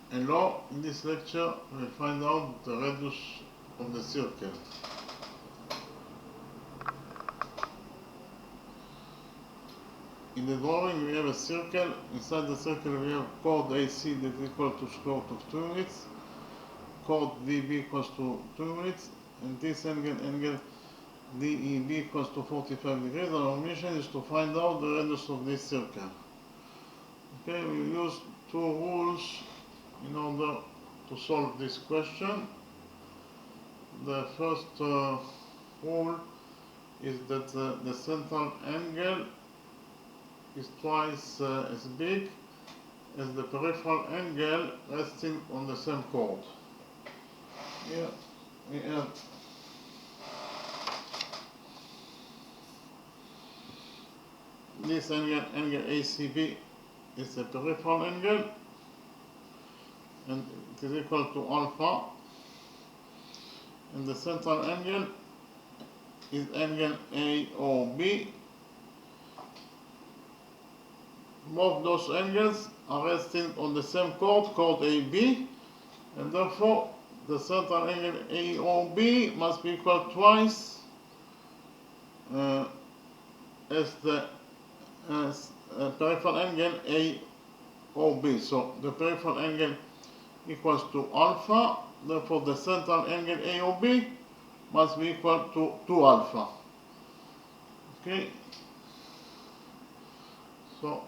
Hello, in this lecture we will find out the radius of the circle. In the drawing we have a circle. Inside the circle we have chord AC that is equal to square root of 2 units, chord DB equals to 2 units, and this angle DEB equals to 45 degrees. Our mission is to find out the radius of this circle. Okay, we use two rules in order to solve this question. The first rule is that the central angle is twice as big as the peripheral angle resting on the same chord. Here we have this angle ACB is the peripheral angle, and it is equal to alpha, and the central angle is angle AOB. Both those angles are resting on the same chord, chord AB, and therefore the central angle AOB must be equal twice as the peripheral angle AOB. So the peripheral angle equals to alpha, therefore the central angle AOB must be equal to 2 alpha. Okay, so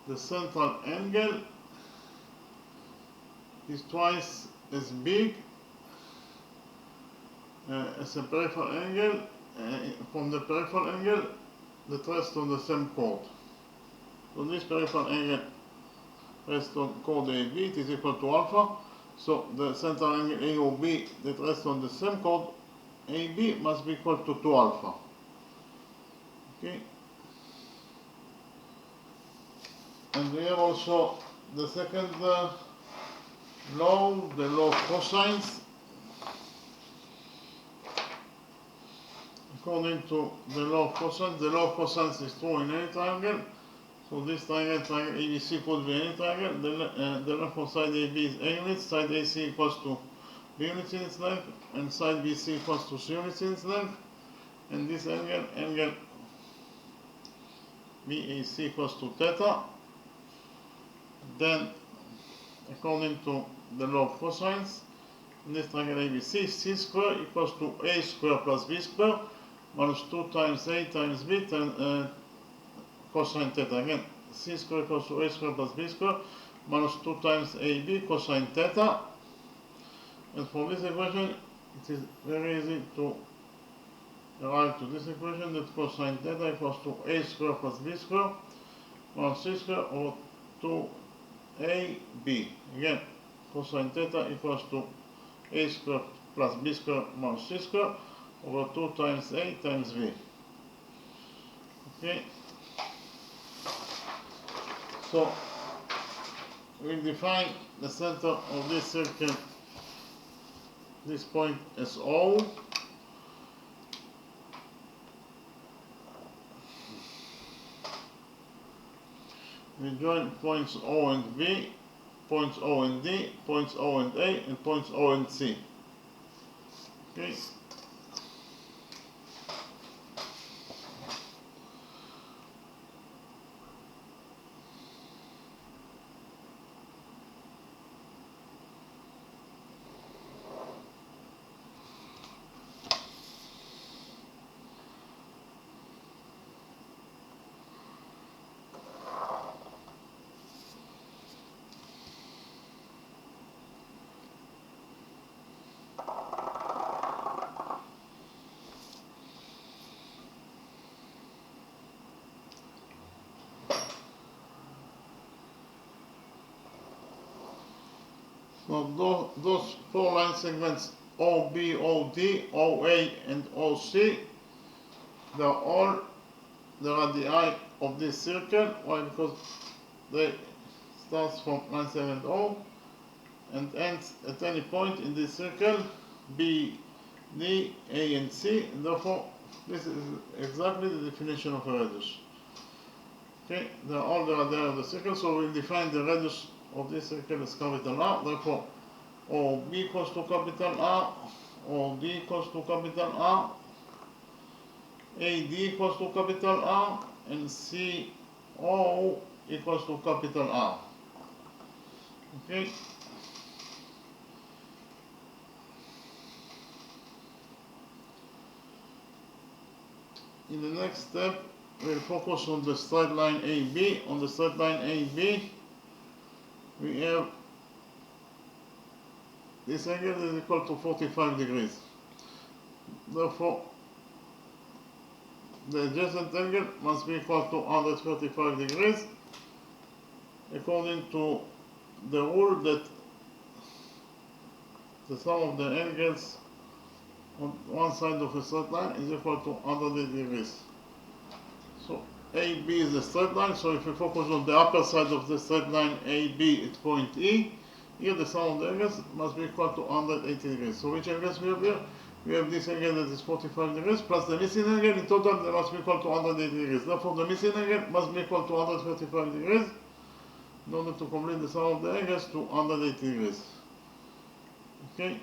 the central angle is twice as big as a peripheral angle from the peripheral angle that rests on the same chord. So this peripheral angle rests on chord AB, it is equal to alpha. So the central angle AOB that rests on the same chord AB must be equal to 2 alpha. Okay. And we have also the second law, the law of cosines. According to the law of cosines is true in any triangle. So this triangle ABC could be any triangle. The length of side AB is A units, side AC equals to B units in its length, and side BC equals to C units in its length. And this angle BAC equals to theta. Then, according to the law of cosines, in this triangle ABC, C square equals to A square plus B square minus 2 times A times B times cosine theta. Again, C square equals to A square plus B square minus 2 times AB cosine theta. And for this equation, it is very easy to arrive to this equation that cosine theta equals to A square plus B square minus C square over 2AB. Again, cosine theta equals to A square plus B square minus C square over 2 times A times B. Okay. So we define the center of this circle, this point, as O. We join points O and B, points O and D, points O and A, and points O and C. Okay. So those 4 line segments OB, OD, OA, and OC, they are all the radii of this circle. Why? Because they start from line segment O and ends at any point in this circle B, D, A, and C. And therefore, this is exactly the definition of a radius. Okay, all the radii of the circle, so we'll define the radius of this circle as capital R. Therefore, OB equals to capital R, OD equals to capital R, AD equals to capital R, and CO equals to capital R. Okay. In the next step, we'll focus on the straight line AB. On the straight line AB, we have this angle is equal to 45 degrees. Therefore, the adjacent angle must be equal to 135 degrees, according to the rule that the sum of the angles on one side of a straight line is equal to 180 degrees. So AB is the straight line, so if we focus on the upper side of the straight line AB at point E, here the sum of the angles must be equal to 180 degrees. So which angles we have here? We have this angle that is 45 degrees plus the missing angle. In total they must be equal to 180 degrees. Therefore the missing angle must be equal to 135 degrees in order to complete the sum of the angles to 180 degrees. Okay.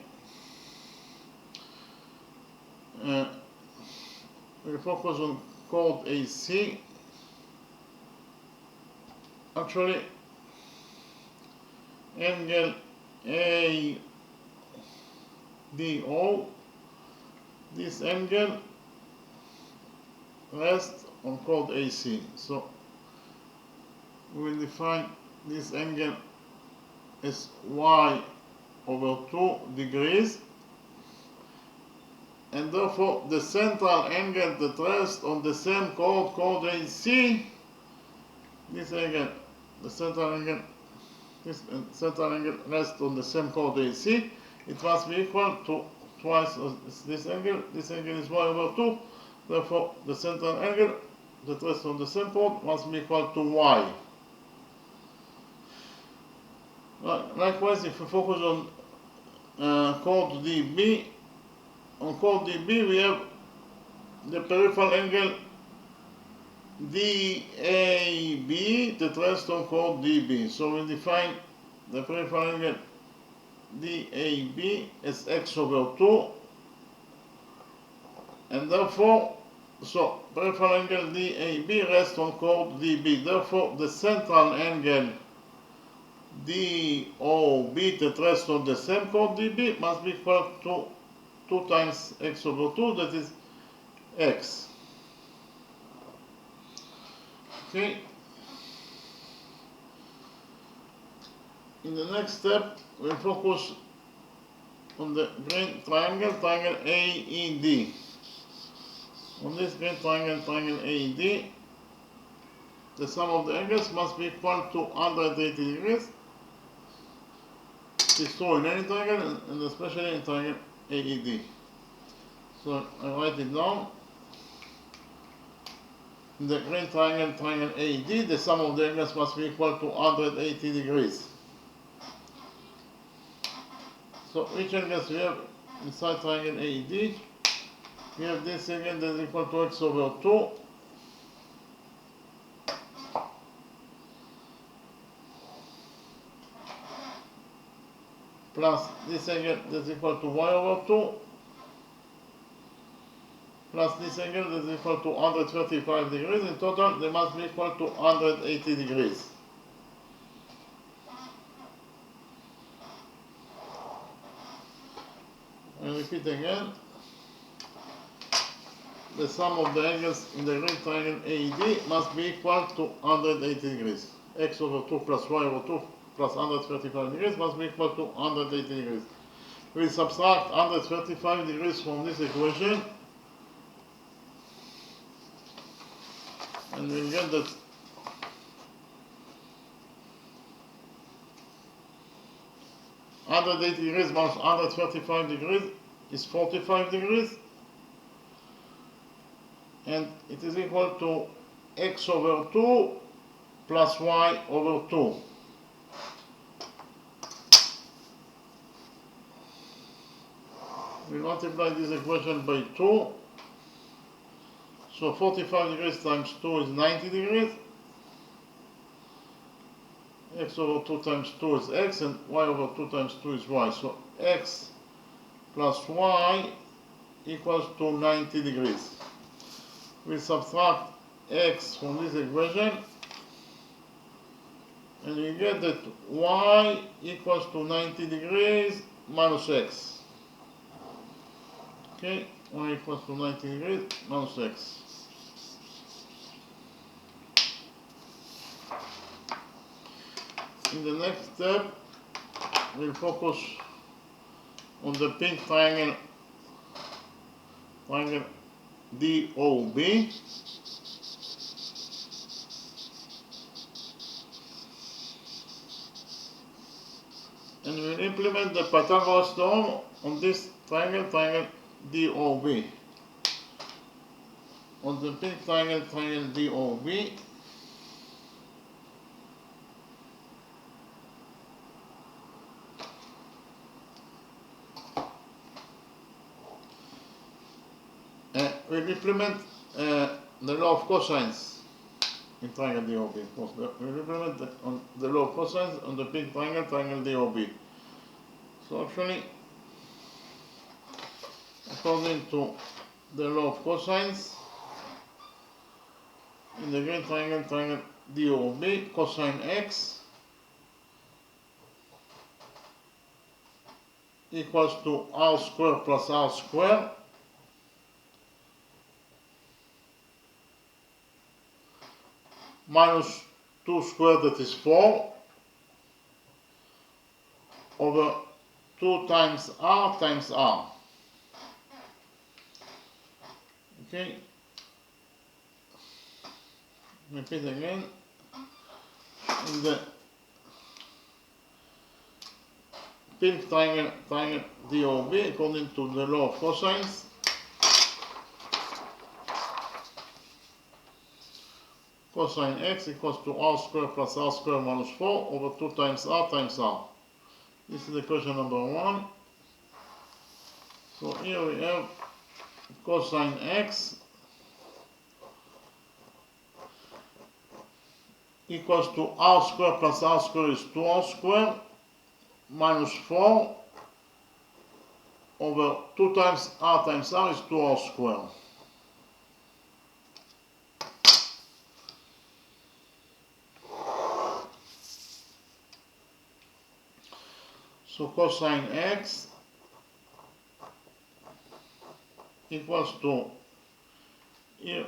We focus on chord AC. Actually, angle ADO, this angle rests on chord AC. So we will define this angle as y over 2 degrees, and therefore the central angle that rests on the same chord AC, this angle, the central angle, this central angle rests on the same chord AC, it must be equal to twice this angle. This angle is y over 2, therefore the central angle that rests on the same chord must be equal to y. Likewise, if we focus on chord DB, on chord DB we have the peripheral angle DAB that rests on chord DB. So we define the peripheral angle DAB as x over 2, and therefore, so peripheral angle DAB rests on chord DB. Therefore, the central angle DOB that rests on the same chord DB must be equal to 2 times x over 2, that is x. Okay. In the next step, we'll focus on the green triangle, triangle AED. On this green triangle, triangle AED, the sum of the angles must be equal to 180 degrees. It's true in any triangle, and especially in triangle AED. So I write it down. In the green triangle, triangle AED, the sum of the angles must be equal to 180 degrees. So which angles we have inside triangle AED? We have this angle that is equal to x over 2 plus this angle that is equal to y over 2 plus this angle that is equal to 135 degrees. In total, they must be equal to 180 degrees. I repeat again. The sum of the angles in the green triangle AED must be equal to 180 degrees. X over 2 plus y over 2 plus 135 degrees must be equal to 180 degrees. We subtract 135 degrees from this equation, and we'll get that 180 degrees minus 135 degrees is 45 degrees, and it is equal to x over 2 plus y over 2. We multiply this equation by 2, so 45 degrees times 2 is 90 degrees, x over 2 times 2 is x and y over 2 times 2 is y. So x plus y equals to 90 degrees. We subtract x from this equation and we get that y equals to 90 degrees minus x. Okay, y equals to 90 degrees minus x. In the next step, we'll focus on the pink triangle DOB. And we'll implement the Pythagoras theorem on this triangle DOB. On the pink triangle DOB, we'll implement the law of cosines in triangle DOB. Of course, we'll implement the law of cosines on the pink triangle DOB. So actually, according to the law of cosines, in the green triangle DOB, cosine x equals to r squared plus r squared minus 2 squared, that is 4, over 2 times r. Okay, repeat again. In the pink triangle DOB, according to the law of cosines, cosine x equals to r squared plus r squared minus 4 over 2 times r. This is equation number 1. So here we have cosine x equals to r squared plus r squared is 2r squared minus 4 over 2 times r is 2r squared. So cosine x equals to, here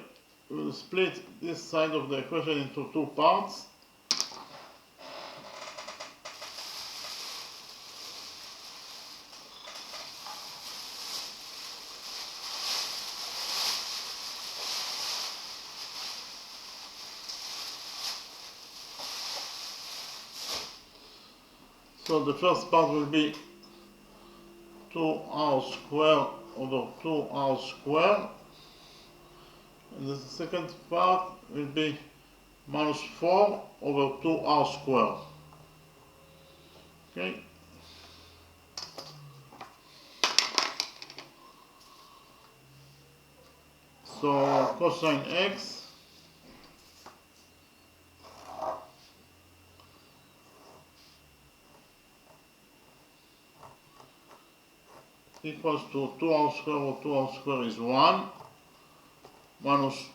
we will split this side of the equation into 2 parts. So the first part will be 2r squared over 2r squared, and the second part will be minus 4 over 2r squared. Okay. So cosine x equals to 2r squared over 2r squared is 1 minus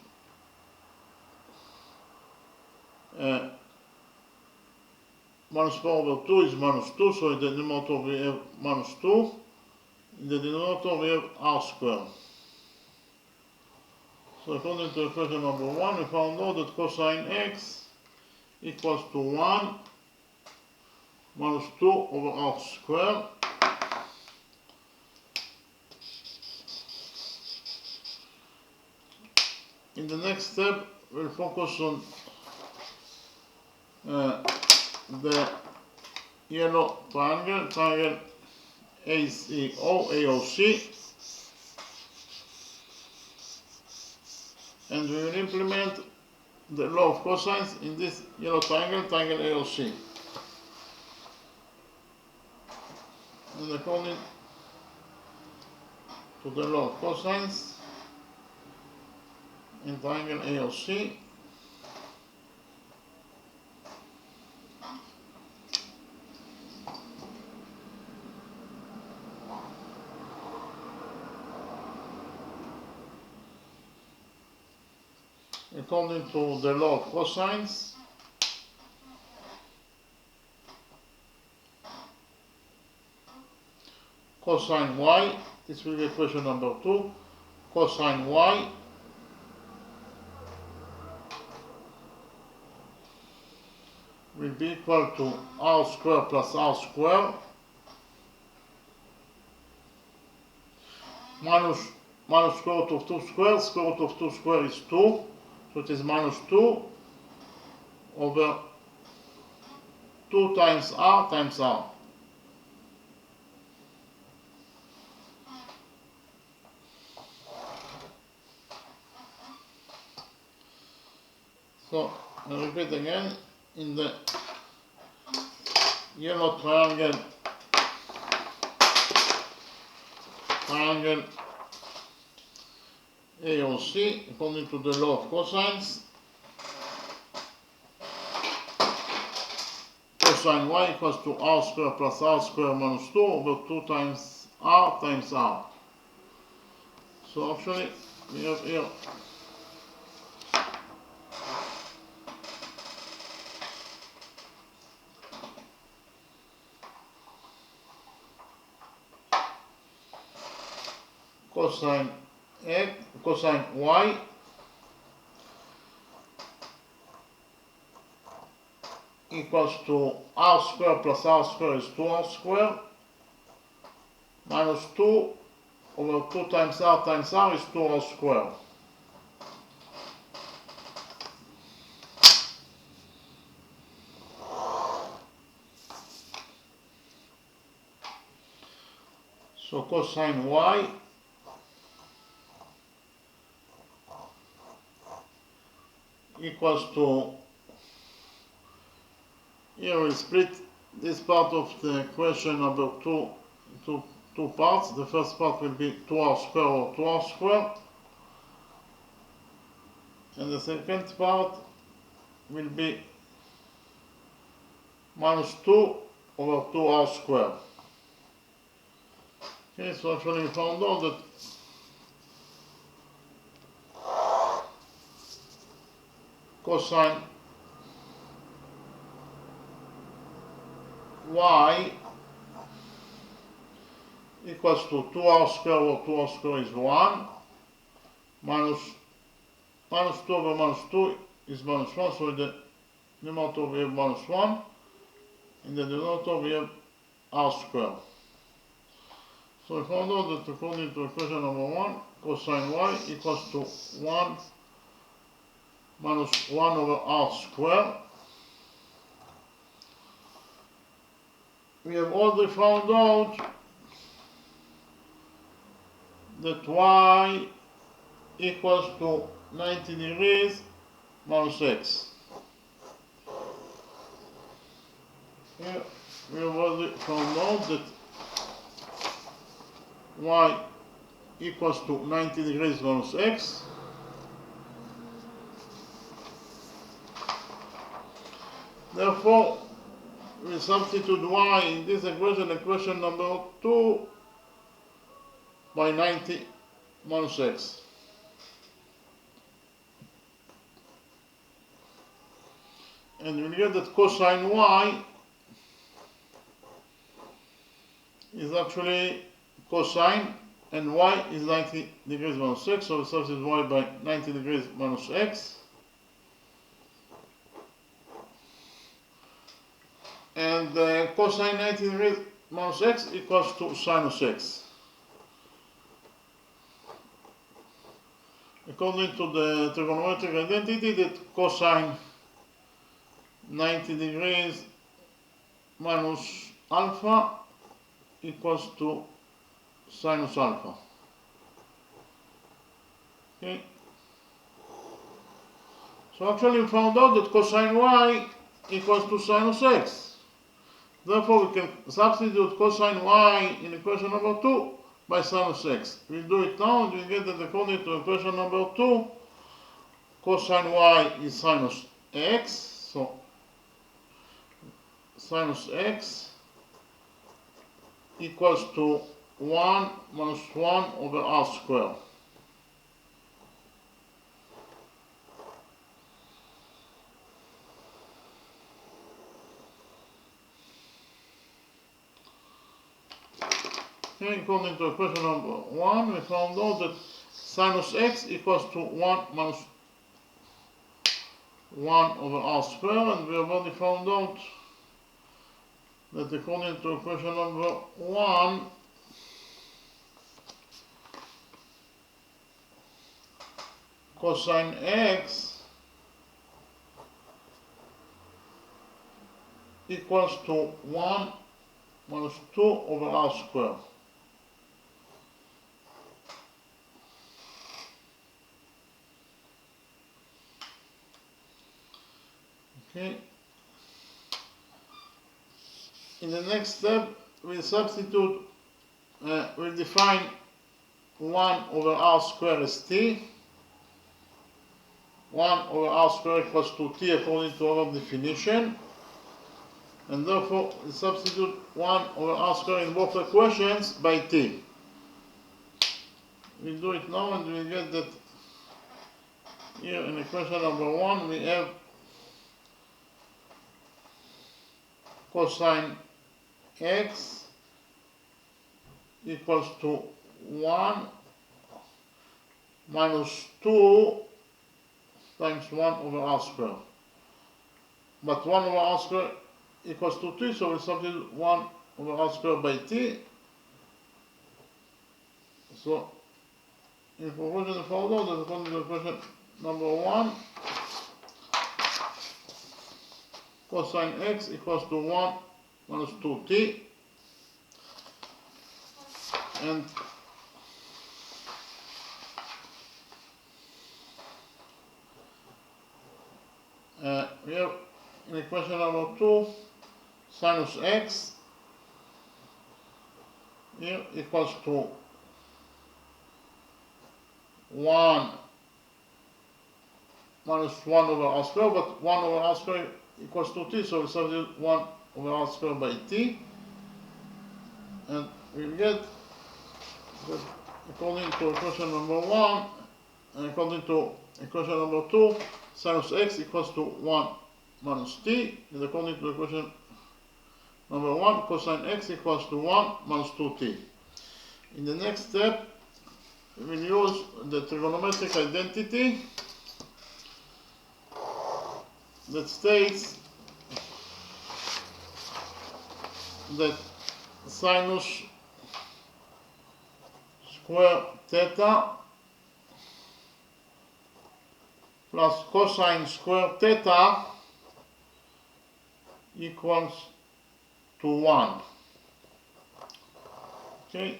minus 4 over 2 is minus 2, so in the numerator we have minus 2, in the denominator we have r squared. So according to equation number 1, we found out that cosine x equals to 1 minus 2 over r squared. In the next step, we'll focus on the yellow triangle AOC, and we will implement the law of cosines in this yellow triangle AOC. And according to the law of cosines in triangle AOC, according to the law of cosines, cosine y, this will be equation number 2, cosine y will be equal to r squared plus r squared minus square root of 2 squared. Square root of 2 squared is 2, so it is minus 2 over 2 times r times r. So, I repeat again, in the yellow triangle A or C, according to the law of cosines, cosine y equals to r squared plus r squared minus 2 over 2 times r times r. So actually, we have here cosine y equals to r squared plus r squared is 2r squared minus 2 over 2 times r is 2r squared. So cosine y equals to, here we split this part of the equation number 2 into 2 parts. The first part will be 2r squared over 2r squared, and the second part will be minus 2 over 2r squared. Okay, so actually we found out that cosine y equals to 2r squared over 2r squared is 1, minus 2 over minus 2 is minus 1, so in the numerator we have minus 1, in the denominator we have r squared. So we found out that according to equation number 1, cosine y equals to 1 minus 1 over r squared. We have already found out that y equals to 90 degrees minus x. Here we have already found out that y equals to 90 degrees minus x. Therefore, we substitute y in this equation number 2, by 90 minus x. And we get that cosine y is actually cosine, and y is 90 degrees minus x, so we substitute y by 90 degrees minus x. And cosine 90 degrees minus x equals to sinus x. According to the trigonometric identity, that cosine 90 degrees minus alpha equals to sinus alpha. Okay. So actually we found out that cosine y equals to sinus x. Therefore we can substitute cosine y in equation number 2 by sinus x. We do it now and we get that according to equation number 2, cosine y is sinus x. So sinus x equals to 1 minus 1 over r squared. Okay, according to equation number 1, we found out that sinus x equals to 1 minus 1 over r squared, and we have already found out that according to equation number 1, cosine x equals to 1 minus 2 over r squared. Okay. In the next step, we'll substitute, we'll define 1 over r squared as t. 1 over r squared equals to t according to our definition. And therefore, we substitute 1 over r squared in both equations by t. We'll do it now, and we'll get that here in equation number 1 we have cosine x equals to 1 minus 2 times 1 over r squared. But 1 over r squared equals to t, so we substitute 1 over r squared by t. So, in conclusion, we found out that according to equation number 1, cosine x equals to 1 minus 2t, and we have in equation number 2 sinus x here equals to 1 minus 1 over r squared, but 1 over r squared equals to t, so we substitute 1 over r squared by t, and we'll get that according to equation number 1, and according to equation number 2, sinus x equals to 1 minus t, and according to equation number 1, cosine x equals to 1 minus 2t. In the next step, we will use the trigonometric identity that states that sinus square theta plus cosine square theta equals to 1. Okay,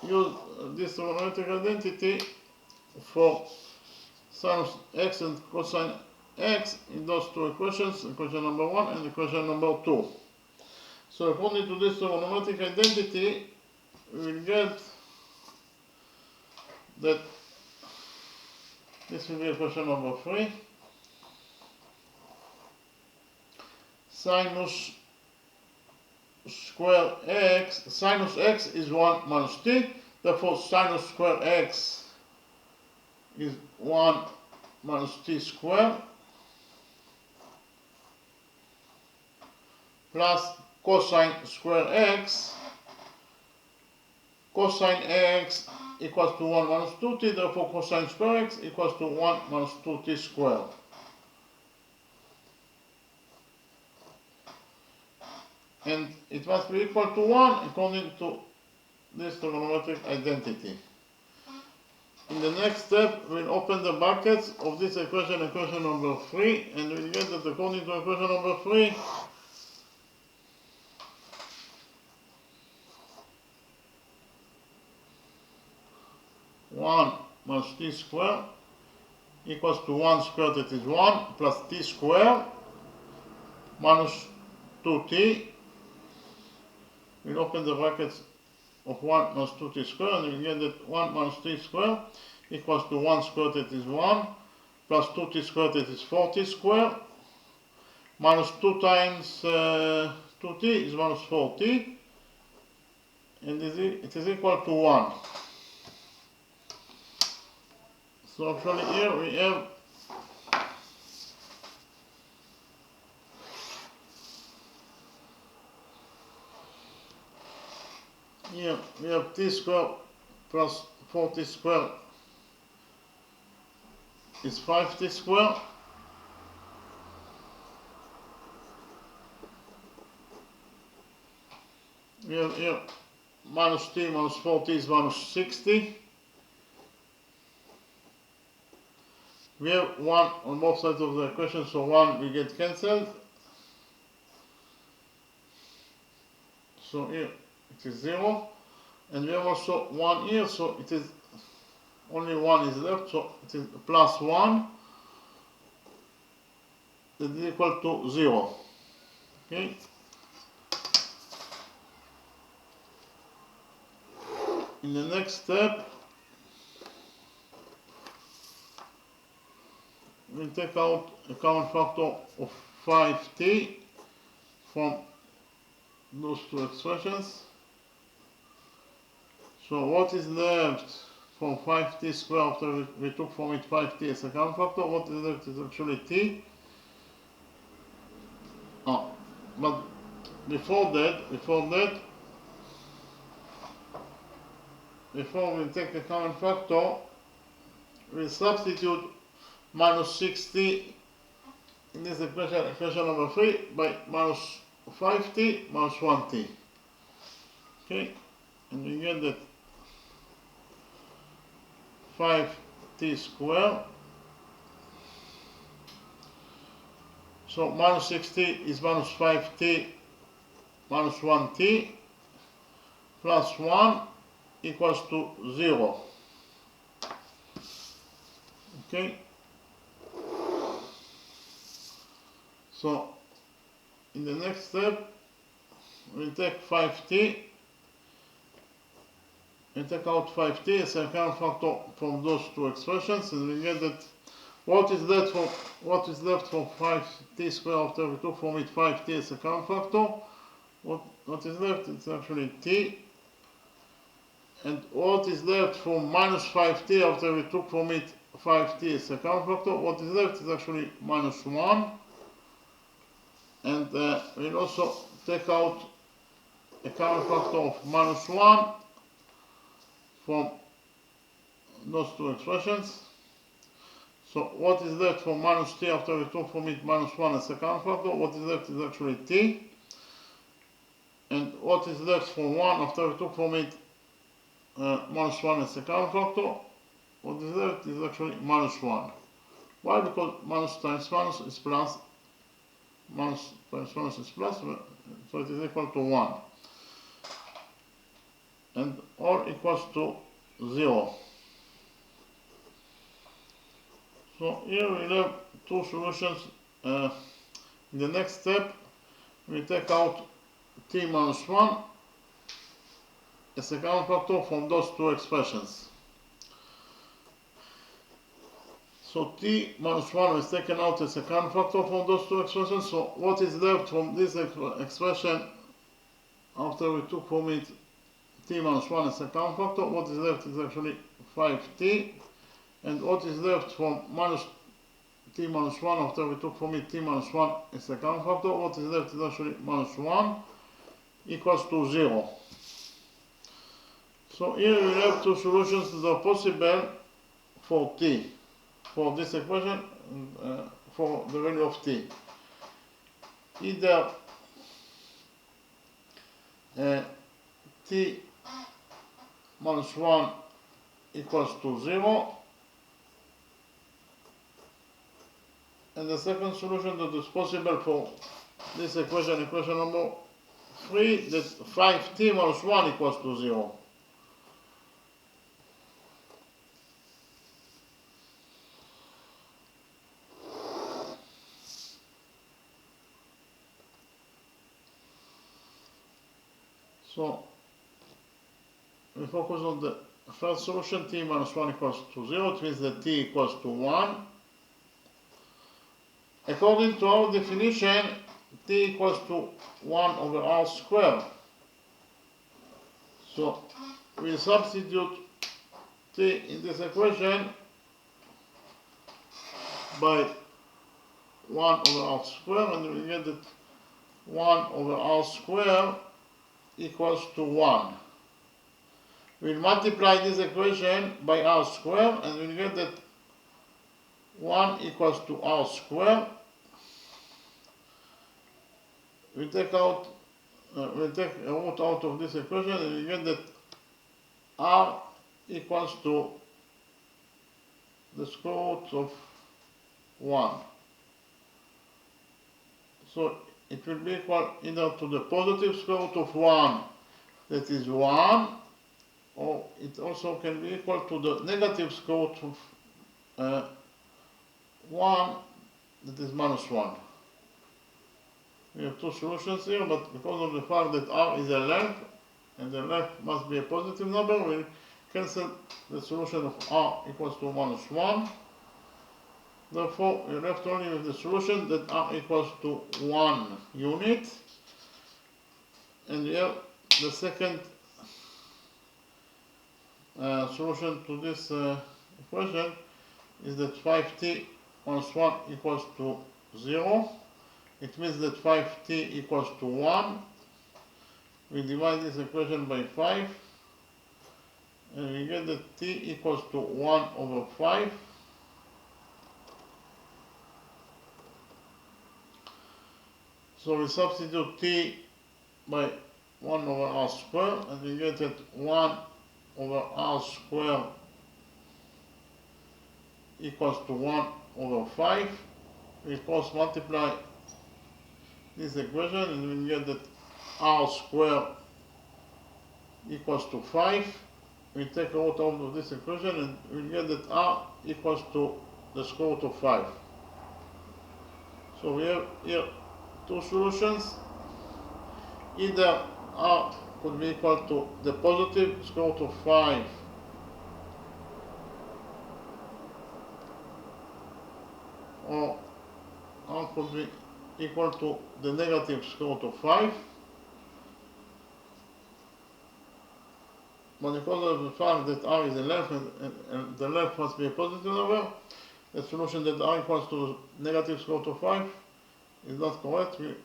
use this trigonometric identity for sinus x and cosine x in those two equations, equation number 1 and equation number 2. So according to this trigonometric identity, we will get that this will be equation number 3. Sinus square x, sinus x is 1 minus t, therefore sinus square x is 1 minus t squared plus cosine square x. Cosine x equals to 1 minus 2t, therefore cosine square x equals to 1 minus 2t squared. And it must be equal to 1 according to this trigonometric identity. In the next step, we'll open the brackets of this equation, equation number 3, and we'll get that according to equation number 3, one minus t squared equals to 1 squared, that is 1, plus t squared minus 2t. We'll open the brackets of 1 minus 2t squared, and we'll get that 1 minus t squared equals to 1 squared, that is 1, plus 2t squared, that is 4t squared, minus 2 times 2t is minus 4t, and it is equal to 1. So actually here we have Here we have t squared plus 4t squared is 5t squared. We have here minus t minus 4t is minus 60. We have 1 on both sides of the equation, so 1 will get cancelled. So here it is 0. And we have also 1 here, so it is only 1 is left, so it is plus 1. That is equal to 0. Okay. In the next step, we'll take out a common factor of 5t from those two expressions. So what is left from 5t squared after we took from it 5t as a common factor? What is left is actually t. But before we take a common factor, we substitute minus 60 in this equation number 3 by minus 5t minus 1t. Okay, and we get that 5t squared. So minus 60 is minus 5t minus 1t plus 1 equals to 0. Okay. So in the next step, we'll take 5t and take out 5t as a common factor from those two expressions, and we get that what is left from 5t squared after we took from it 5t as a common factor. What is left? It's actually t. And what is left from minus 5t after we took from it 5t as a common factor? What is left is actually minus 1. And we'll also take out a common factor of minus 1 from those two expressions. So what is left from minus t after we took from it minus 1 as a common factor? What is left is actually t. And what is left from 1 after we took from it minus 1 as a common factor? What is left is actually minus 1. Why? Because minus times minus is plus. Minus times minus is plus, so it is equal to 1. And all equals to 0. So here we have two solutions. In the next step, we take out t minus 1 as a common factor from those two expressions. So t minus 1 is taken out as a common factor from those two expressions. So what is left from this expression after we took from it t minus 1 as a common factor? What is left is actually 5t. And what is left from minus t minus 1 after we took from it t minus 1 as a common factor? What is left is actually minus 1 equals to 0. So here we have two solutions that are possible for t, for this equation, for the value of t. Either t minus 1 equals to 0, and the second solution that is possible for this equation, equation number 3, that 5t minus 1 equals to 0. So we focus on the first solution, t minus 1 equals to 0. It means that t equals to 1. According to our definition, t equals to 1 over r squared. So we substitute t in this equation by 1 over r squared, and we get that 1 over r squared equals to 1. We'll multiply this equation by r squared, and we'll get that 1 equals to r squared. We take a root out of this equation, and we get that r equals to the square root of 1. So it will be equal either to the positive square root of 1, that is 1, or it also can be equal to the negative square root of 1, that is minus 1. We have two solutions here, but because of the fact that r is a length, and the length must be a positive number, we'll cancel the solution of r equals to minus 1. Therefore, we're left only with the solution that r equals to 1 unit. And here, the second solution to this equation is that 5t minus 1 equals to 0. It means that 5t equals to 1. We divide this equation by 5, and we get that t equals to 1 over 5. So we substitute t by 1 over r squared, and we get that 1 over r squared equals to 1 over 5. We cross multiply this equation, and we get that r squared equals to 5. We take a root out of this equation, and we get that r equals to the square root of 5. So we have here two solutions. Either r could be equal to the positive square root of 5, or r could be equal to the negative square root of 5. But because of the fact that r is a length, and the length must be a positive number, the solution that r equals to the negative square root of 5 is not correct. We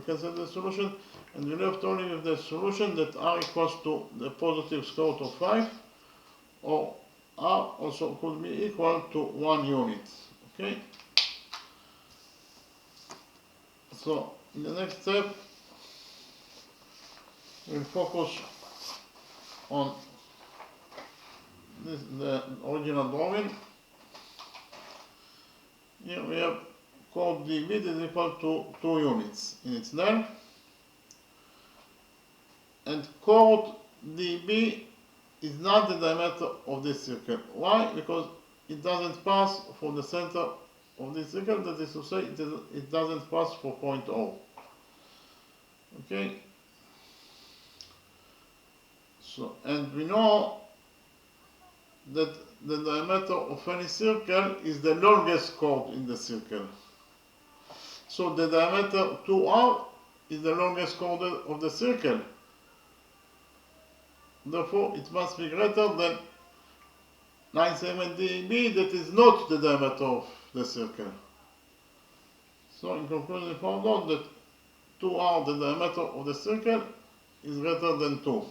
cancel the solution, and we left only with the solution that r equals to the positive square root of 5, or r also could be equal to 1 unit. Okay? So in the next step, we'll focus on the original drawing. Here we have chord dB is equal to 2 units in its length, and chord dB is not the diameter of this circle. Why? Because it doesn't pass for the center of this circle, that is to say, it doesn't pass for point O. Okay? So, and we know that the diameter of any circle is the longest chord in the circle. So the diameter 2r is the longest chord of the circle. Therefore, it must be greater than 97 dB, that is not the diameter of the circle. So in conclusion, we found out that 2r, the diameter of the circle, is greater than 2.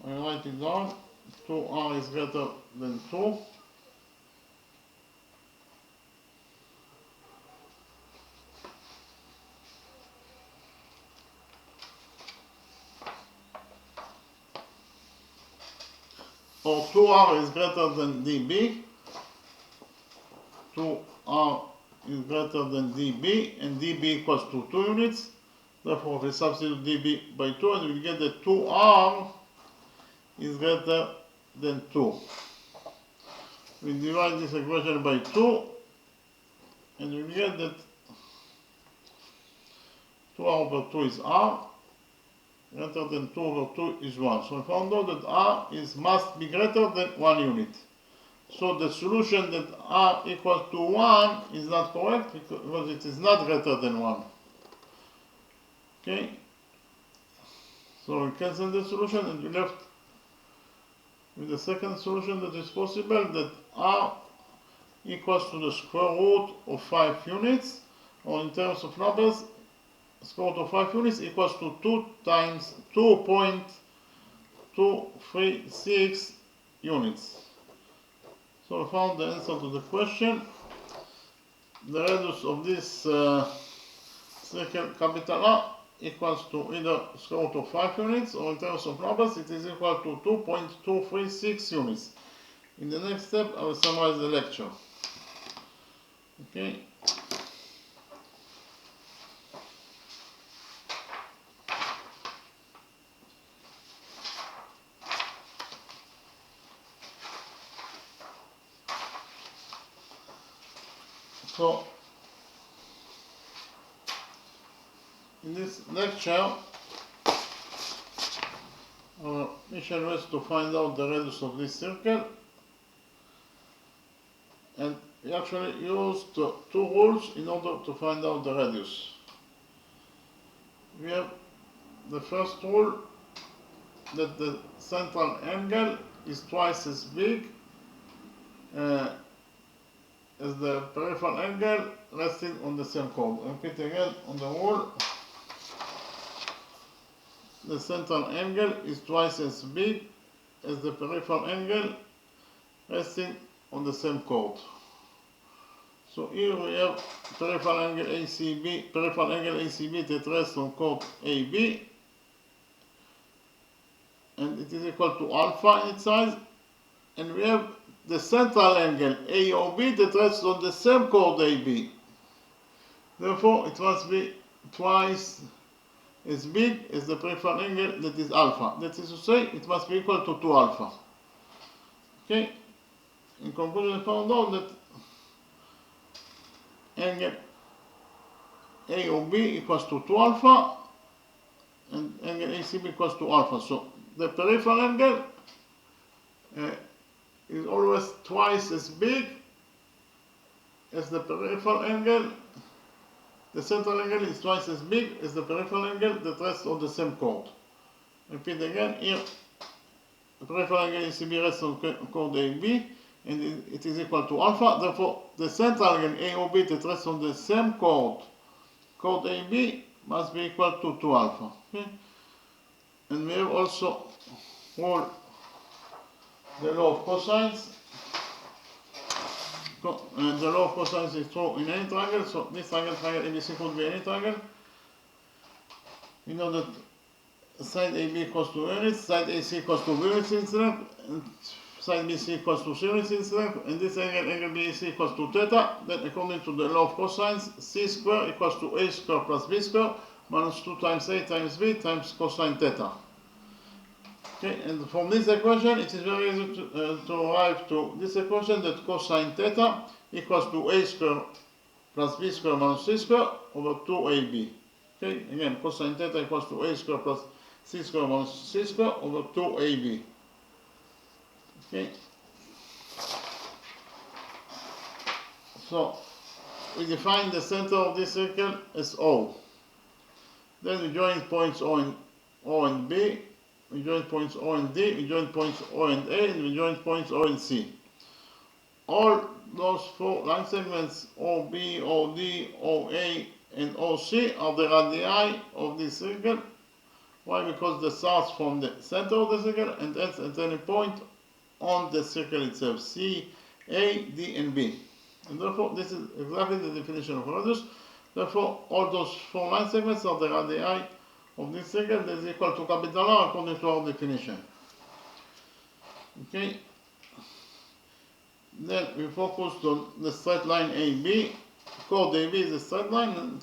I write it down. 2r is greater than 2. Or 2r is greater than dB. 2r is greater than dB, and dB equals to 2 units. Therefore, we substitute dB by 2, and we get that 2r is greater than 2. We divide this equation by 2, and we get that 2r over 2 is r, greater than 2 over 2 is 1. So we found out that r must be greater than 1 unit. So the solution that r equals to 1 is not correct, because it is not greater than 1. Okay? So we cancel the solution, and we left with the second solution that is possible, that r equals to the square root of 5 units, or in terms of numbers, square root of 5 units equals to 2 times 2.5 0.236 units. So we found the answer to the question. The radius of this circle capital A equals to either square root of 5 units, or in terms of numbers it is equal to 2.236 units. In the next step I will summarize the lecture. Okay. So in this lecture our mission was to find out the radius of this circle, and we actually used two rules in order to find out the radius. We have the first rule, that the central angle is twice as big as the peripheral angle resting on the same chord. Repeat again on the rule. The central angle is twice as big as the peripheral angle resting on the same chord. So here we have peripheral angle ACB that rests on chord AB, and it is equal to alpha in its size, and we have the central angle AOB that rests on the same chord AB. Therefore it must be twice as big as the peripheral angle that is alpha. That is to say, it must be equal to 2 alpha. Okay? In conclusion, I found out that angle AOB equals to 2 alpha and angle ACB equals to alpha. So the peripheral angle is always twice as big as the peripheral angle. The central angle is twice as big as the peripheral angle that rests on the same chord. Repeat again, here the peripheral angle ACB rests on chord AB, and it is equal to alpha. Therefore, the central angle AOB that rests on the same chord AB, must be equal to 2 alpha. Okay? And we have also all the law of cosines. The law of cosines is true in any triangle, so this triangle ABC could be any triangle. We know that side AB equals to units, side AC equals 2 units in strength, and side BC equals to 3 units in strength, and this angle BAC equals to theta. Then according to the law of cosines, C square equals to A square plus B square minus 2 times A times B times cosine theta. Okay, and from this equation, it is very easy to arrive to this equation, that cosine theta equals to A square plus B square minus C square over 2AB. Okay, again, cosine theta equals to A square plus C square minus C square over 2AB. Okay, so we define the center of this circle as O. Then we join points O and B. We join points O and D, we join points O and A, and we join points O and C. All those 4 line segments, OB, OD, OA, and OC, are the radii of this circle. Why? Because they start from the center of the circle and ends at any point on the circle itself, C, A, D, and B. And therefore, this is exactly the definition of radius. Therefore, all those 4 line segments are the radii of this circle that is equal to capital R according to our definition. Okay. Then we focused on the straight line AB. Chord AB is a straight line,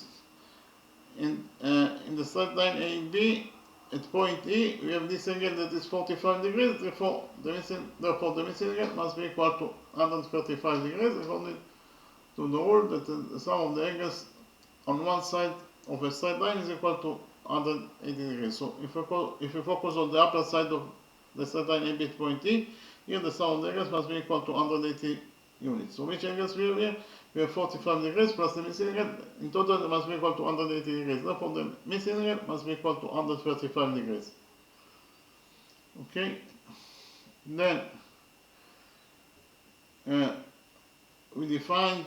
and in the straight line AB at point E we have this angle that is 45 degrees. Therefore, the missing angle must be equal to 135 degrees according to the rule that the sum of the angles on one side of a straight line is equal to 180 degrees. So if we focus on the upper side of the straight line AB at point E, here the sum of the angles must be equal to 180 units. So which angles we have here? We have 45 degrees plus the missing angle. In total, it must be equal to 180 degrees. Therefore, the missing angle must be equal to 135 degrees. Okay. Then we defined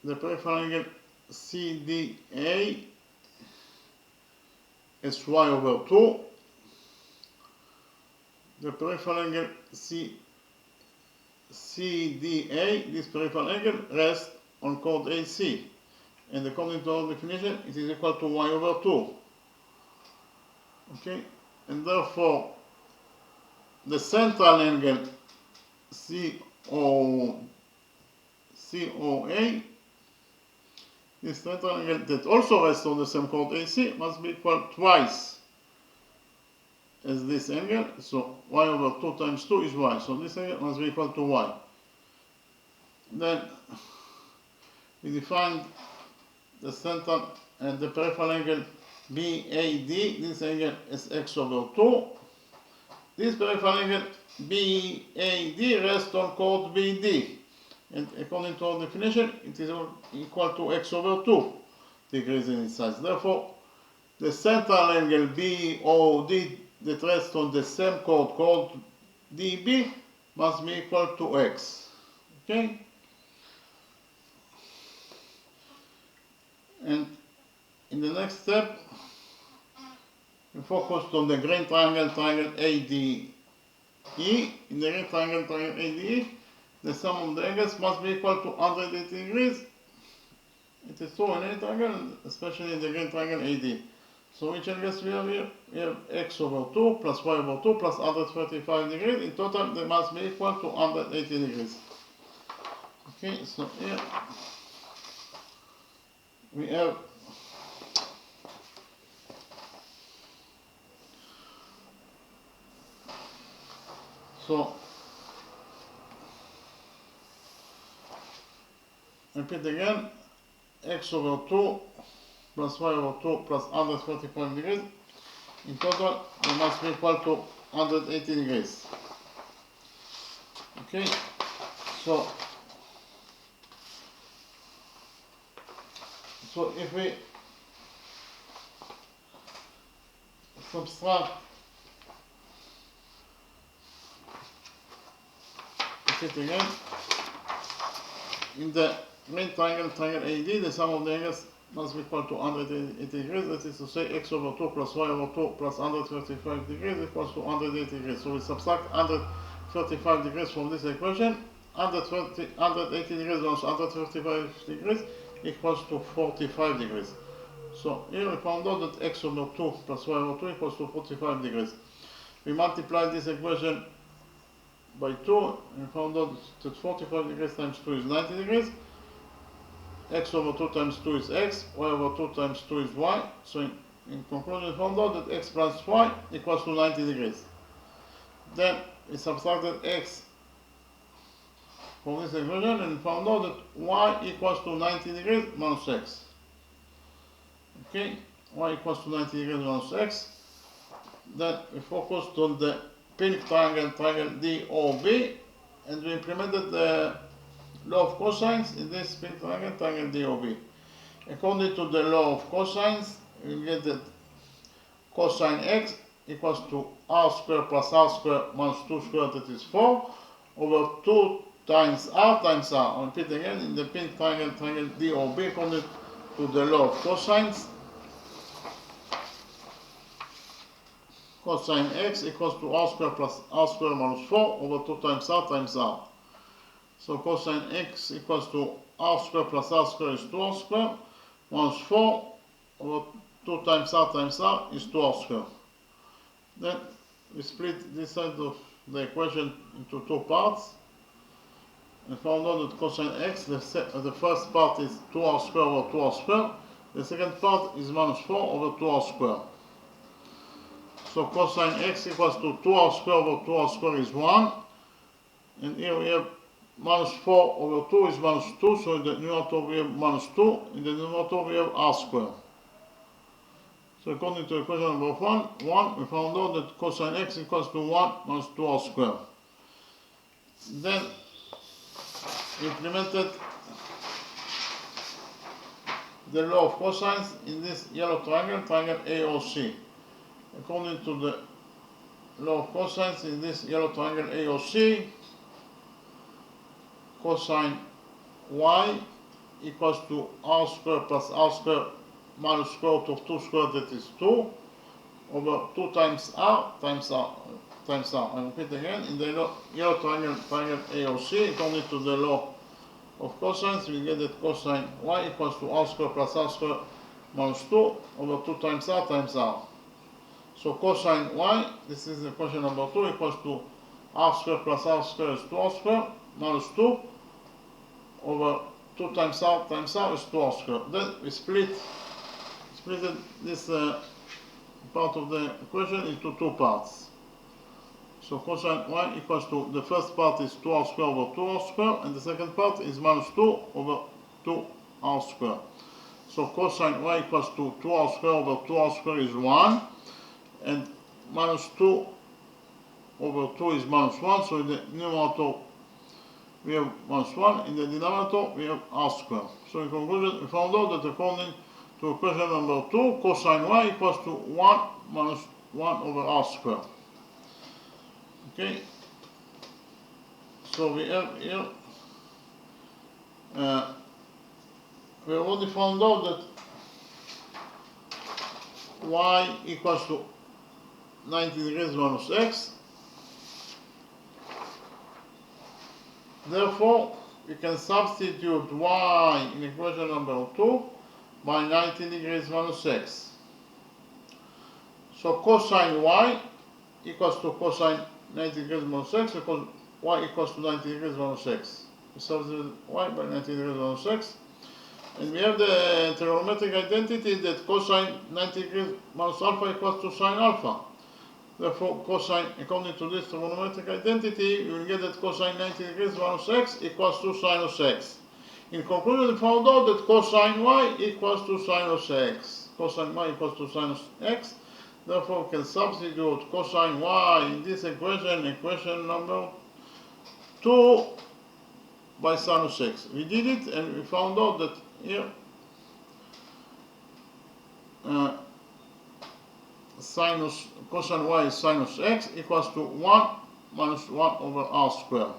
the peripheral angle CDA as y over 2. The peripheral angle CDA, this peripheral angle, rests on chord AC. And according to our definition, it is equal to y over 2. Okay? And therefore, the central angle COA, this central angle that also rests on the same chord AC, must be equal twice as this angle. So y over 2 times 2 is y. So this angle must be equal to y. Then we define the central and the peripheral angle BAD, this angle is x over 2. This peripheral angle BAD rests on chord BD. And according to our definition, it is equal to x over 2 degrees in its size. Therefore, the central angle BOD that rests on the same chord DB must be equal to x. Okay? And in the next step, we focused on the green triangle ADE. In the green triangle ADE, the sum of the angles must be equal to 180 degrees. It is true in any triangle, especially in the green triangle AD. So which angles we have here? We have x over 2 plus y over 2 plus 135 degrees. In total, they must be equal to 180 degrees. Okay, so here we have repeat again, x over 2 plus y over 2 plus 135 degrees. In total, they must be equal to 180 degrees. Okay, so if we subtract it again, in the green triangle AD, the sum of the angles must be equal to 180 degrees. That is to say, x over 2 plus y over 2 plus 135 degrees equals to 180 degrees. So we subtract 135 degrees from this equation. 180 degrees minus 135 degrees equals to 45 degrees. So here we found out that x over 2 plus y over 2 equals to 45 degrees. We multiply this equation by 2 and found out that 45 degrees times 2 is 90 degrees. X over 2 times 2 is x, y over 2 times 2 is y. So in conclusion, we found out that x plus y equals to 90 degrees. Then we subtracted x from this equation and found out that y equals to 90 degrees minus x. Okay, y equals to 90 degrees minus x. Then we focused on the pink triangle DOB, and we implemented the law of cosines in this pink triangle DOB. According to the law of cosines, we get that cosine x equals to r squared plus r squared minus 2 squared, that is 4, over 2 times r times r. I'll repeat again, in the pink triangle DOB, according to the law of cosines, cosine x equals to r squared plus r squared minus 4 over 2 times r. So cosine x equals to r squared plus r squared is 2r squared minus 4 over 2 times r is 2r squared. Then we split this side of the equation into two parts and found out that cosine x, the first part is 2r squared over 2r squared, the second part is minus 4 over 2r squared. So cosine x equals to 2r squared over 2r squared is 1, and here we have minus 4 over 2 is minus 2, so in the numerator we have minus 2, in the numerator we have r squared. So according to equation number 1, we found out that cosine x equals to 1 minus 2r squared. Then we implemented the law of cosines in this yellow triangle AOC. According to the law of cosines in this yellow triangle AOC, cosine y equals to r squared plus r squared minus square root of 2 squared, that is 2, over 2 times r times r times r. I repeat again, in the yellow triangle AOC, according to the law of cosines, we get that cosine y equals to r squared plus r squared minus 2 over 2 times r times r. So cosine y, this is equation number 2, equals to r squared plus r squared is 2r squared minus 2 over 2 times r is 2r squared. Then we split this part of the equation into two parts. So cosine y equals to, the first part is 2r squared over 2r squared, and the second part is minus 2 over 2r squared. So cosine y equals to 2r squared over 2r squared is 1, and minus 2 over 2 is minus 1, so in the numerator we have minus 1, in the denominator we have r squared. So in conclusion, we found out that according to equation number 2, cosine y equals to 1 minus 1 over r squared. Okay, so we have here, we already found out that y equals to 90 degrees minus x. Therefore, we can substitute y in equation number 2 by 90 degrees minus x. So cosine y equals to cosine 90 degrees minus x, because y equals to 90 degrees minus x. We substitute y by 90 degrees minus x. And we have the trigonometric identity that cosine 90 degrees minus alpha equals to sine alpha. Therefore, cosine, according to this trigonometric identity, we will get that cosine 90 degrees minus x equals to sinus x. In conclusion, we found out that cosine y equals to sinus x. Cosine y equals to sinus x. Therefore, we can substitute cosine y in this equation number 2, by sinus x. We did it, and we found out that here cosine y is sinus x equals to 1 minus 1 over r squared.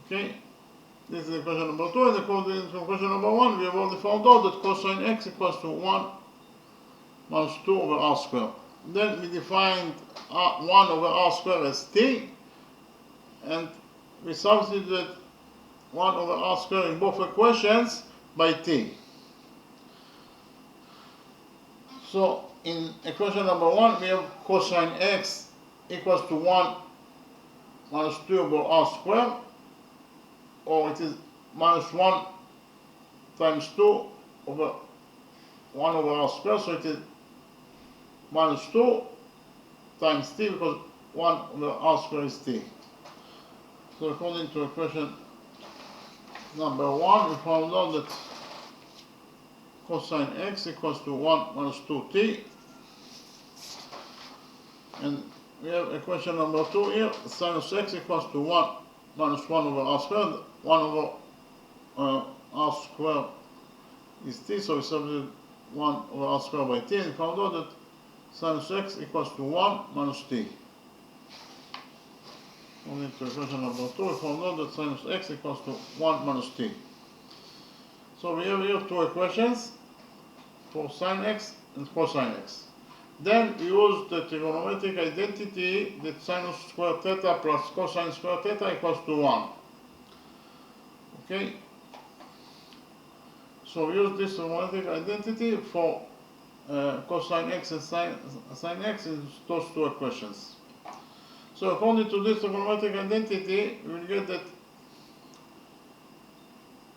Okay, this is equation number 2, and according to equation number 1, we have already found out that cosine x equals to 1 minus 2 over r squared. Then we defined 1 over r squared as t, and we substituted 1 over r squared in both equations by t. So in equation number 1, we have cosine x equals to 1 minus 2 over r squared, or it is minus 1 times 2 over 1 over r squared, so it is minus 2 times t, because 1 over r squared is t. So according to equation number 1, we found out that cosine x equals to 1 minus 2t. And we have equation number 2 here, sinus x equals to 1 minus 1 over r squared. 1 over r squared is t, so we substitute 1 over r squared by t, and we found out that sinus x equals to 1 minus t. According to equation number 2, we found out that sinus x equals to 1 minus t. So we have here two equations for sine x and cosine x. Then we use the trigonometric identity that sinus squared theta plus cosine squared theta equals to 1. Okay? So we use this trigonometric identity for cosine x and sine x in those two equations. So according to this trigonometric identity, we will get that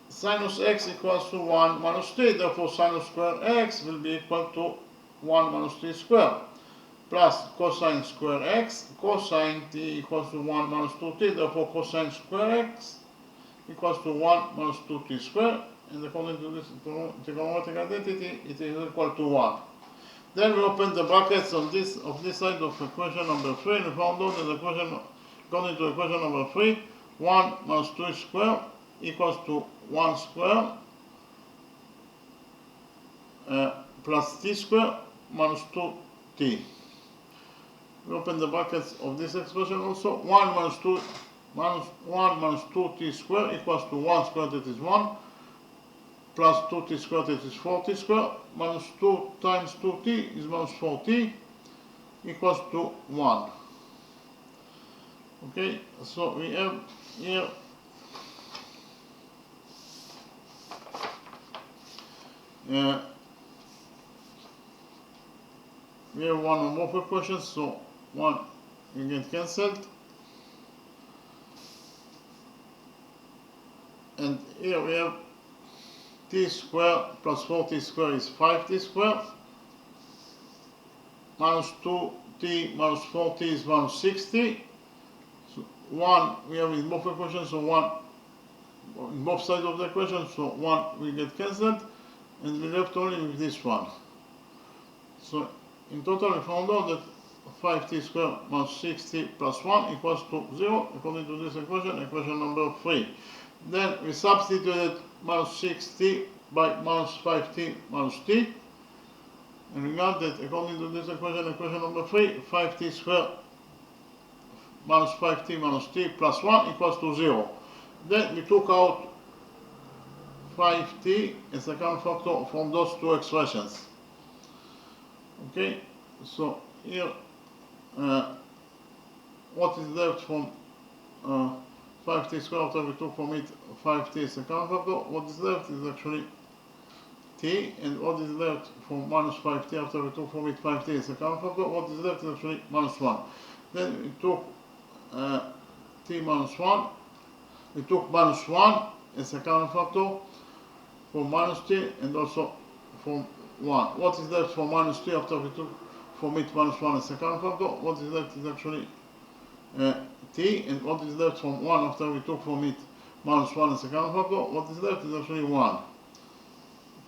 sinus x equals to 1 minus t, therefore sinus squared x will be equal to 1 minus t squared, plus cosine squared x, cosine t equals to 1 minus 2t, therefore cosine squared x equals to 1 minus 2t squared, and according to this trigonometric identity, it is equal to 1. Then we open the brackets of this side of equation number 3, and we found out that according to equation number 3, 1 minus 2 squared equals to 1 squared plus t squared minus 2t. We open the brackets of this expression also. 1 minus 2t squared equals to 1 squared, that is 1. plus 2t squared, that is 4t squared, minus 2 times 2t is minus 4t, equals to 1. Okay, so we have here we have one or more equations, so one will get cancelled. And here we have t squared plus 4t squared is 5t squared, minus 2t minus 4t is minus 6t. So 1 we have in both equations, so 1 on both sides of the equation, so 1 will get cancelled, and we left only with this one. So in total we found out that 5t squared minus 6t plus 1 equals to 0, according to this equation, equation number 3. Then we substituted minus 6t by minus 5t minus t, and we got that according to this equation, equation number 3, 5t squared minus 5t minus t plus 1 equals to 0. Then we took out 5t as a common factor from those two expressions. Okay, so here what is left from 5t squared after we took from it 5t as a common factor? What is left is actually t, and what is left from minus 5t after we took from it 5t as a common factor? What is left is actually minus 1. Then we took t minus 1. We took minus 1 as a common factor from minus t and also from 1. What is left from minus t after we took from it minus 1 as a common factor? What is left is actually t, and what is left from 1 after we took from it minus 1 as a common factor? What is left is actually 1.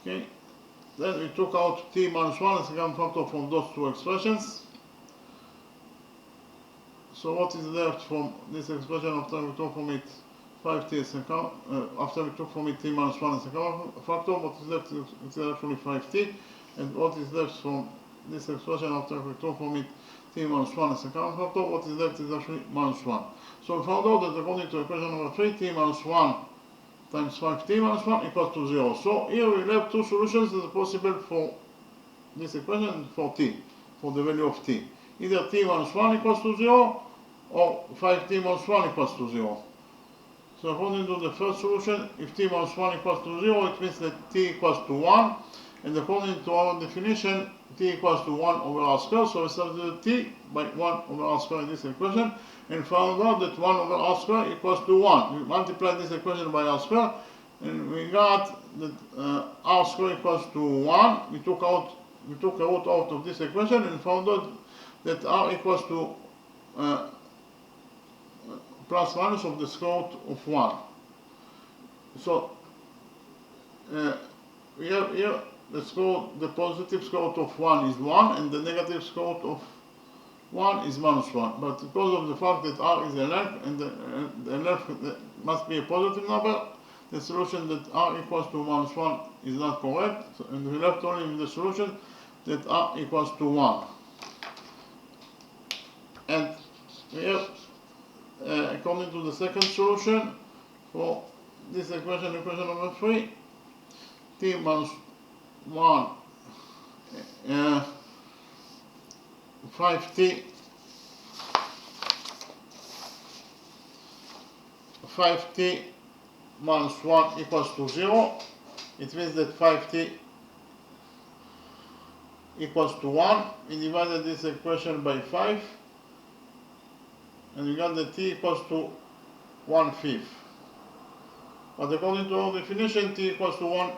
Okay, then we took out t minus 1 as a common factor from those two expressions. So what is left from this expression after we took from it 5t as a common, after we took from it t minus 1 as a common factor? What is left is actually 5t, and what is left from this expression after we took from it t minus 1 as a common factor? What is left is actually minus 1. So we found out that according to equation number 3, t minus 1 times 5t minus 1 equals to 0. So here we have two solutions that are possible for this equation and for t, for the value of t. Either t minus 1 equals to 0 or 5t minus 1 equals to 0. So according to the first solution, if t minus 1 equals to 0, it means that t equals to 1. And according to our definition, t equals to 1 over r squared. So we substitute t by 1 over r squared in this equation, and found out that 1 over r squared equals to 1. We multiplied this equation by r squared, and we got that r squared equals to 1. We took a root out of this equation and found out that r equals to plus minus of the square root of 1. So we have here the positive square root of 1 is 1, and the negative square root of 1 is minus 1. But because of the fact that r is a length, and the length must be a positive number, the solution that r equals to minus 1 is not correct, so, and we left only with the solution that r equals to 1. And we have, according to the second solution for this equation, equation number 3, t minus 1 5t 5t minus 1 equals to 0. It means that 5t equals to 1. We divided this equation by 5, and we got that t equals to 1/5. But according to our definition, t equals to 1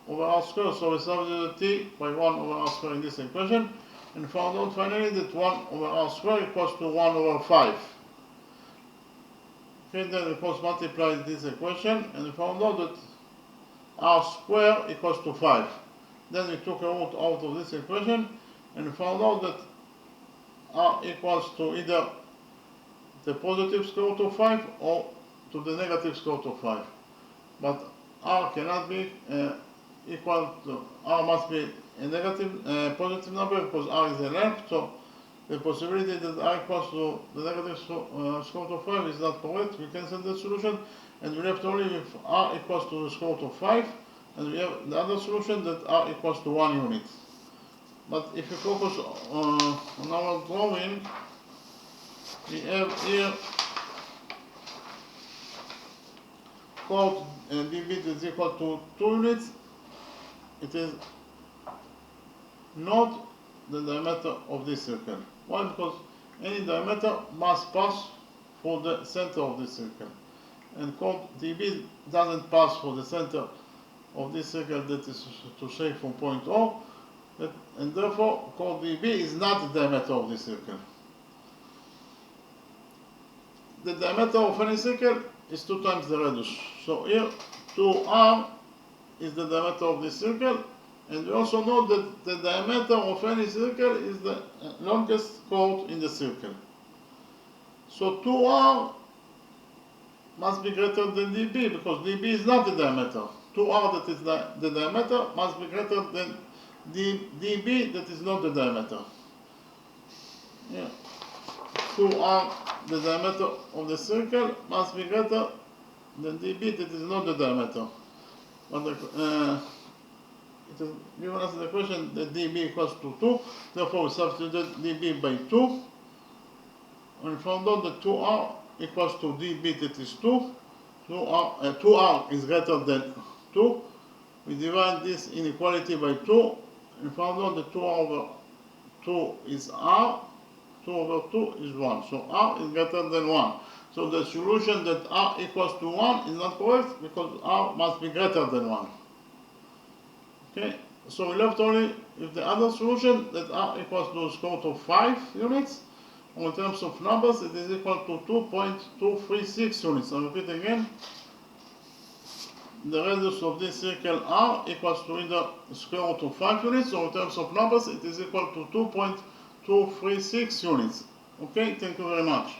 over r squared, so we substituted t by 1 over r squared in this equation, and found out finally that 1 over r squared equals to 1 over 5. Okay, then we first multiplied this equation, and we found out that r squared equals to 5. Then we took a root out of this equation, and we found out that r equals to either the positive square root of 5 or to the negative square root of 5. But r cannot be equal to, r must be a negative, positive number, because r is a length, so the possibility that r equals to the negative square root of 5 is not correct. We cancel the solution, and we left only with r equals to the square root of 5, and we have the other solution that r equals to 1 unit. But if you focus on our drawing, we have here chord dB is equal to 2 units. It is not the diameter of this circle. Why? Because any diameter must pass for the center of this circle, and chord dB doesn't pass for the center of this circle that is to shape from point O, and therefore chord dB is not the diameter of this circle. The diameter of any circle is 2 times the radius. So here 2r is the diameter of this circle, and we also know that the diameter of any circle is the longest chord in the circle. So 2r must be greater than dB, because dB is not the diameter. 2r that is the diameter must be greater than dB that is not the diameter. Yeah. 2r, the diameter of the circle, must be greater than dB that is not the diameter. But it is given us the question that dB equals to 2, therefore we substitute dB by 2, and found out that 2r equals to dB that is 2, 2r is greater than 2. We divide this inequality by 2, and found out that 2 over 2 is r, 2 over 2 is 1. So r is greater than 1. So the solution that r equals to 1 is not correct, because r must be greater than 1. Okay, so we left only with the other solution that r equals to square root of 5 units, or in terms of numbers it is equal to 2.236 units. I'll repeat again. The radius of this circle r equals to either square root of 5 units, or in terms of numbers it is equal to 2.236 units. Okay, thank you very much.